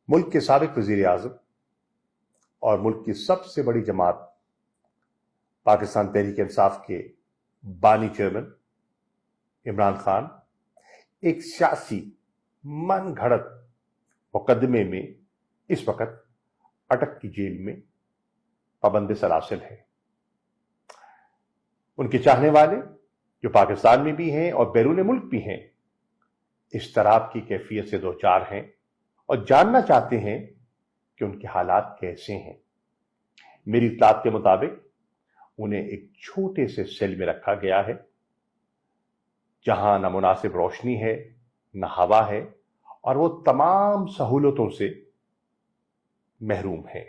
ملک کے سابق وزیر اعظم اور ملک کی سب سے بڑی جماعت پاکستان تحریک انصاف کے بانی چیئرمین عمران خان ایک سیاسی من گھڑت مقدمے میں اس وقت اٹک کی جیل میں پابند سلاسل ہے۔ ان کے چاہنے والے جو پاکستان میں بھی ہیں اور بیرون ملک بھی ہیں اضطراب کی کیفیت سے دوچار ہیں اور جاننا چاہتے ہیں کہ ان کے حالات کیسے ہیں۔ میری اطلاعات کے مطابق انہیں ایک چھوٹے سے سیل میں رکھا گیا ہے جہاں نہ مناسب روشنی ہے نہ ہوا ہے اور وہ تمام سہولتوں سے محروم ہیں۔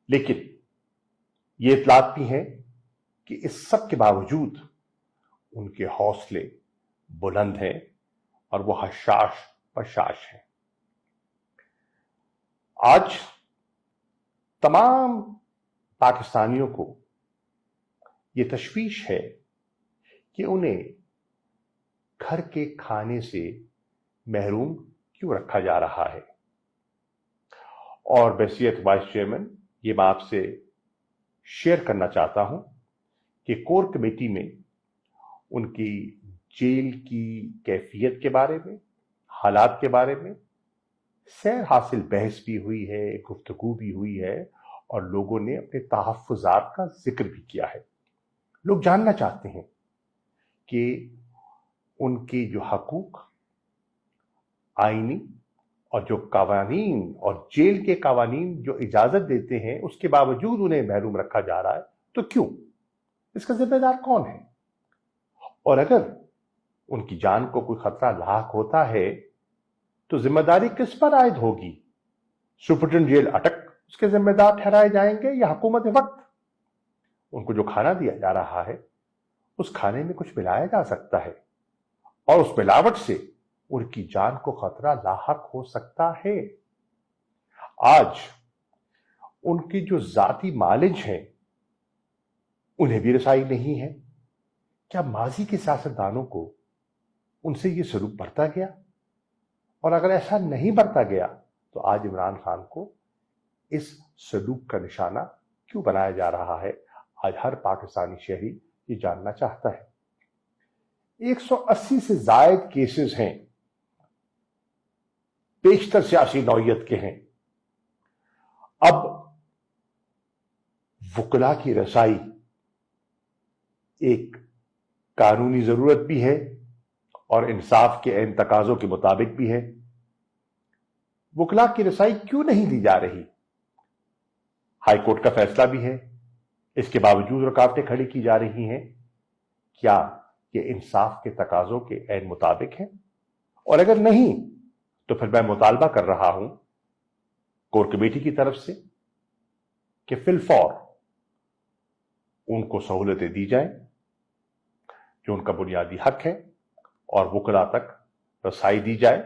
لیکن یہ اطلاعات بھی ہیں کہ اس سب کے باوجود ان کے حوصلے بلند ہیں اور وہ حشاش بشاش ہیں۔ آج تمام پاکستانیوں کو یہ تشویش ہے کہ انہیں گھر کے کھانے سے محروم کیوں رکھا جا رہا ہے، اور بحیثیت وائس چیئرمین یہ میں آپ سے شیئر کرنا چاہتا ہوں کہ کور کمیٹی میں ان کی جیل کی کیفیت کے بارے میں، حالات کے بارے میں سیر حاصل بحث بھی ہوئی ہے، گفتگو بھی ہوئی ہے اور لوگوں نے اپنے تحفظات کا ذکر بھی کیا ہے۔ لوگ جاننا چاہتے ہیں کہ ان کی جو حقوق آئینی اور جو قوانین اور جیل کے قوانین جو اجازت دیتے ہیں اس کے باوجود انہیں محروم رکھا جا رہا ہے تو کیوں؟ اس کا ذمہ دار کون ہے؟ اور اگر ان کی جان کو کوئی خطرہ لاحق ہوتا ہے تو ذمہ داری کس پر عائد ہوگی؟ سپرنٹنڈنٹ جیل اٹک اس کے ذمہ دار ٹھہرائے جائیں گے یا حکومت وقت؟ ان کو جو کھانا دیا جا رہا ہے اس کھانے میں کچھ ملایا جا سکتا ہے اور اس ملاوٹ سے ان کی جان کو خطرہ لاحق ہو سکتا ہے۔ آج ان کی جو ذاتی معالج ہیں انہیں بھی رسائی نہیں ہے۔ کیا ماضی کے سیاستدانوں کو ان سے یہ سلوک برتا گیا؟ اور اگر ایسا نہیں برتا گیا تو آج عمران خان کو اس سلوک کا نشانہ کیوں بنایا جا رہا ہے؟ آج ہر پاکستانی شہری یہ جاننا چاہتا ہے۔ 180 سے زائد کیسز ہیں، بیشتر سیاسی نوعیت کے ہیں۔ اب وکلا کی رسائی ایک قانونی ضرورت بھی ہے اور انصاف کے عین تقاضوں کے مطابق بھی ہے۔ وکلا کی رسائی کیوں نہیں دی جا رہی؟ ہائی کورٹ کا فیصلہ بھی ہے، اس کے باوجود رکاوٹیں کھڑی کی جا رہی ہیں۔ کیا یہ انصاف کے تقاضوں کے عین مطابق ہے؟ اور اگر نہیں تو پھر میں مطالبہ کر رہا ہوں کور کمیٹی کی طرف سے کہ فی الفور ان کو سہولتیں دی جائیں جو ان کا بنیادی حق ہے اور وکلا تک رسائی دی جائے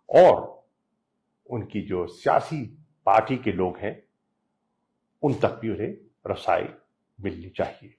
اور ان کی جو سیاسی پارٹی کے لوگ ہیں ان تک بھی انہیں رسائی ملنی چاہیے۔